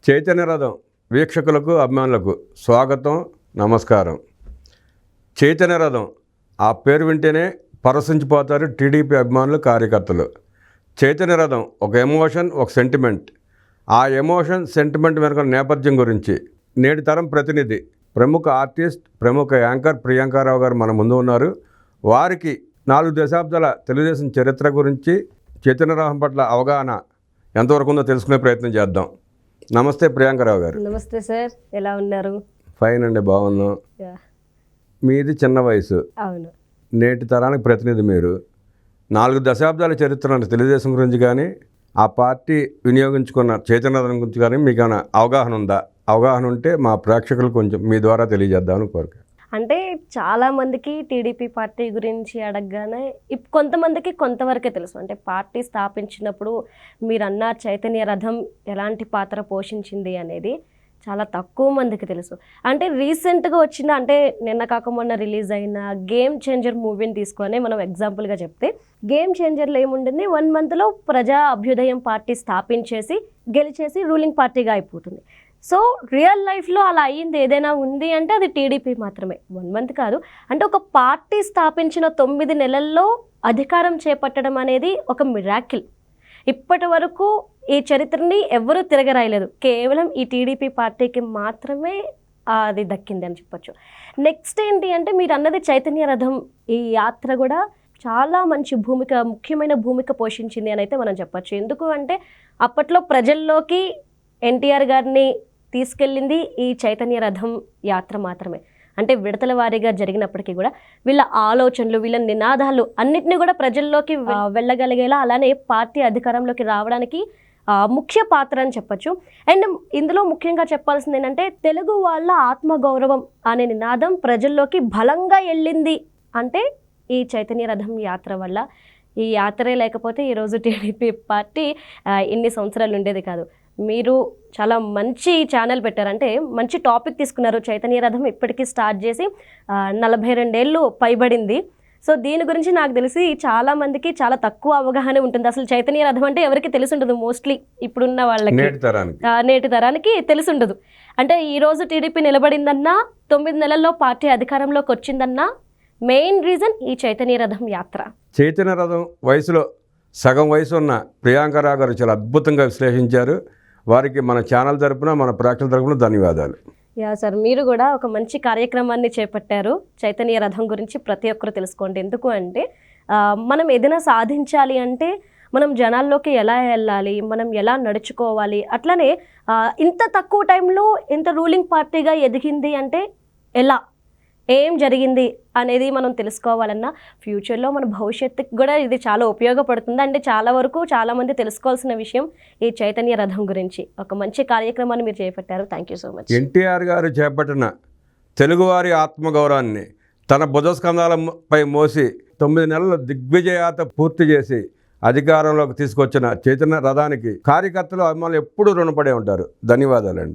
చైతన్య రథం వీక్షకులకు అభిమానులకు స్వాగతం, నమస్కారం. చైతన్య రథం ఆ పేరు వింటేనే పరవశించిపోతారు టీడీపీ అభిమానులు, కార్యకర్తలు. చైతన్య రథం ఒక ఎమోషన్, ఒక సెంటిమెంట్. ఆ ఎమోషన్, సెంటిమెంట్ వెనుక నేపథ్యం గురించి నేటి తరం ప్రతినిధి, ప్రముఖ ఆర్టిస్ట్, ప్రముఖ యాంకర్ ప్రియాంకారావు గారు మన ముందు ఉన్నారు. వారికి 4 దశాబ్దాల తెలుగుదేశం చరిత్ర గురించి, చైతన్య రథం పట్ల అవగాహన ఎంతవరకు ఉందో తెలుసుకునే ప్రయత్నం చేద్దాం. నమస్తే ప్రియాంకారావు గారు. నమస్తే సార్, ఎలా ఉన్నారు? ఫైన్ అండి, బాగున్నాం. మీది చిన్న వయసు, అవును. నేటి తరానికి ప్రతినిధి మీరు. 4 దశాబ్దాల చరిత్ర తెలుగుదేశం గురించి కానీ, ఆ పార్టీ వినియోగించుకున్న చైతన్య రథం గురించి కానీ మీకు ఏమైనా అవగాహన ఉందా? అవగాహన ఉంటే మా ప్రేక్షకులు కొంచెం మీ ద్వారా తెలియజేద్దామని కోరిక. అంటే చాలామందికి టీడీపీ పార్టీ గురించి అడగగానే కొంతమందికి కొంతవరకే తెలుసు. అంటే పార్టీ స్థాపించినప్పుడు మీరన్న చైతన్య రథం ఎలాంటి పాత్ర పోషించింది అనేది చాలా తక్కువ మందికి తెలుసు. అంటే రీసెంట్గా వచ్చిన, అంటే నిన్న కాక మొన్న రిలీజ్ అయిన గేమ్ చేంజర్ మూవీని తీసుకొని మనం ఎగ్జాంపుల్గా చెప్తే, గేమ్ చేంజర్లో ఏముంటుంది, 1 మంత్లో ప్రజా అభ్యుదయం పార్టీ స్థాపించేసి గెలిచేసి రూలింగ్ పార్టీగా అయిపోతుంది. సో రియల్ లైఫ్లో అలా అయ్యింది ఏదైనా ఉంది అంటే అది టీడీపీ మాత్రమే. 1 మంత్ కాదు, అంటే ఒక పార్టీ స్థాపించిన 9 నెలల్లో అధికారం చేపట్టడం అనేది ఒక మిరాకిల్. ఇప్పటి వరకు ఈ చరిత్రని ఎవరూ తిరగరాయలేదు. కేవలం ఈ టీడీపీ పార్టీకి మాత్రమే అది దక్కింది అని చెప్పొచ్చు. నెక్స్ట్ ఏంటి అంటే, మీరు అన్నది చైతన్య రథం, ఈ యాత్ర కూడా చాలా మంచి ముఖ్యమైన భూమిక పోషించింది అని అయితే మనం చెప్పచ్చు. ఎందుకు అంటే అప్పట్లో ప్రజల్లోకి ఎన్టీఆర్ గారిని తీసుకెళ్ళింది ఈ చైతన్య రథం యాత్ర మాత్రమే. అంటే విడతల వారీగా జరిగినప్పటికీ కూడా వీళ్ళ ఆలోచనలు, వీళ్ళ నినాదాలు అన్నిటినీ కూడా ప్రజల్లోకి వెళ్ళగలిగేలా, అలానే పార్టీ అధికారంలోకి రావడానికి ముఖ్య పాత్ర అని చెప్పచ్చు. అండ్ ఇందులో ముఖ్యంగా చెప్పాల్సింది ఏంటంటే, తెలుగు వాళ్ళ ఆత్మగౌరవం అనే నినాదం ప్రజల్లోకి బలంగా వెళ్ళింది అంటే ఈ చైతన్య రథం యాత్ర వల్ల. ఈ యాత్రే లేకపోతే ఈరోజు టీడీపీ పార్టీ ఇన్ని సంవత్సరాలు ఉండేది కాదు. మీరు చాలా మంచి ఛానల్ పెట్టారంటే, మంచి టాపిక్ తీసుకున్నారు. చైతన్య రథం ఇప్పటికీ స్టార్ట్ చేసి 42 ఏళ్ళు పైబడింది. సో దీని గురించి నాకు తెలిసి చాలా మందికి చాలా తక్కువ అవగాహన ఉంటుంది. అసలు చైతన్య రథం అంటే ఎవరికి తెలిసి ఉండదు. మోస్ట్లీ ఇప్పుడున్న వాళ్ళకి, నేటి తరానికి తెలిసి ఉండదు. అంటే ఈరోజు టీడీపీ నిలబడిందన్నా, 9 నెలల్లో పార్టీ అధికారంలోకి వచ్చిందన్నా మెయిన్ రీజన్ ఈ చైతన్య రథం యాత్ర. చైతన్య రథం వయసులో సగం వయసు ఉన్న ప్రియాంకారావు గారు చాలా అద్భుతంగా విశ్లేషించారు. వారికి మన ఛానల్ తరపున, మన ప్రేక్షకుల తరపున ధన్యవాదాలు. యా సార్, మీరు కూడా ఒక మంచి కార్యక్రమాన్ని చేపట్టారు. చైతన్య రథం గురించి ప్రతి ఒక్కరు తెలుసుకోండి. ఎందుకు అంటే మనం ఏదైనా సాధించాలి అంటే మనం జనాల్లోకి ఎలా వెళ్ళాలి, మనం ఎలా నడుచుకోవాలి, అట్లనే ఇంత తక్కువ టైంలో ఇంత రూలింగ్ పార్టీగా ఎదిగింది అంటే ఎలా, ఏం జరిగింది అనేది మనం తెలుసుకోవాలన్నా, ఫ్యూచర్లో మన భవిష్యత్తుకి కూడా ఇది చాలా ఉపయోగపడుతుంది. అంటే చాలా వరకు చాలామంది తెలుసుకోవాల్సిన విషయం ఈ చైతన్య రథం గురించి. ఒక మంచి కార్యక్రమాన్ని మీరు చేపట్టారు. Thank you so much. NTR గారు చేపట్టిన తెలుగువారి ఆత్మగౌరవాన్ని తన భుజస్కంధాలపై మోసి 9 నెలల దిగ్విజయాత పూర్తి చేసి అధికారంలోకి తీసుకొచ్చిన చైతన్య రథానికి కార్యకర్తలు, అభిమానులు ఎప్పుడూ రుణపడే ఉంటారు. ధన్యవాదాలండి.